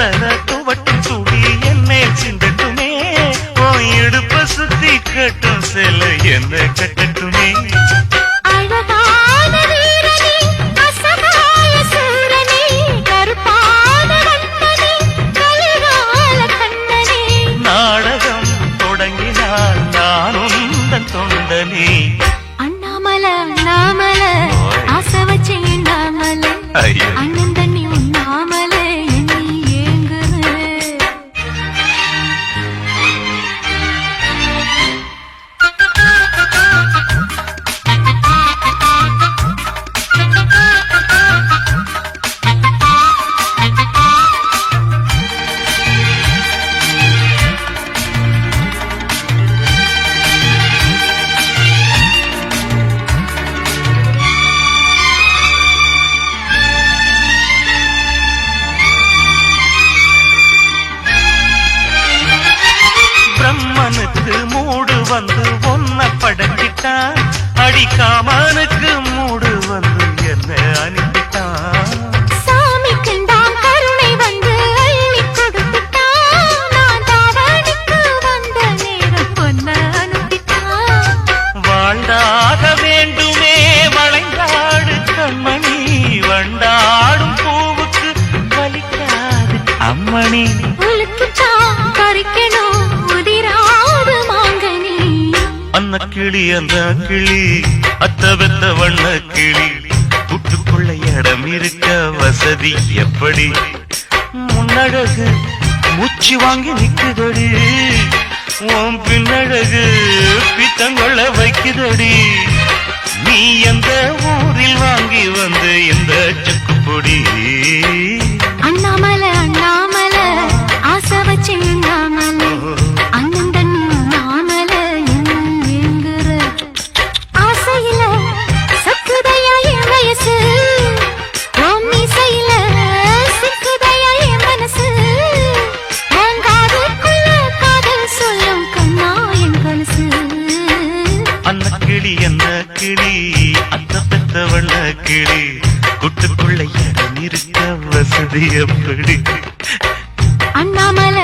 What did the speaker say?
வெத்தல துவட்டும் சுடி என்னை சிந்தட்டுமே ஓ இடுப்ப சுத்தி கட்டும் செல என்ன கட்டட்டுமே நாடகம் தொடங்கினால் நானும் தொண்டனே அண்ணாமல அண்ணாமல ஆசை வச்சு எண்ணாமல அண்ணன் தண்ணி உண்ணாமல எண்ணி ஏங்குது பிரம்மனுக்கு மூடு வந்து ஒன்ன படைச்சிட்டான் அடிக்காமனுக்கு மூடு வந்து என்ன அனுப்பிட்டான் சாமிக்கு தான் கருணை வந்து அள்ளி கொடுத்துட்டான் நான் தாவணிக்கு வந்த நேரம் பொன்ன அனுப்பிட்டான் வாழ்ந்தாக வேண்டுமே வளைந்தாடு கண்மணி வண்டாடும் பூவுக்கு வலிக்காது அம்மணி உளுக்குத்தான் பறிக்கணும் உதிராது மாங்கனி அன்ன கிளி அந்த கிளி அத்த வெத்த வண்ண கிளி புட்டுக்குள்ள இடம் இருக்க வசதி எப்படி முன்னழகு மூச்சு வாங்கி நிக்குதடி உன் பின்னழகு பித்தங்கொள்ள வைக்குதடி நீ எந்த ஊரில் வாங்கி வந்து இந்த சுக்குப்பொடி அண்ணாமல அண்ணாமல ஆசை வச்சு எண்ணாமல அண்ணன் தண்ணி உண்ணாமல எங்குற ஆசையில சக்குதையா என் வயசு உன் மீசையில சிக்குதையா என் மனசு உன் காதுக்குள்ள காதல் சொல்லும் கண்ணா என் கனசு அன்ன கிளி என்ன கிளி அத்த பெத்த வண்ண கிளி குட்டுக்குள்ள இடம் இருக்க வசதி எப்படி அண்ணாமல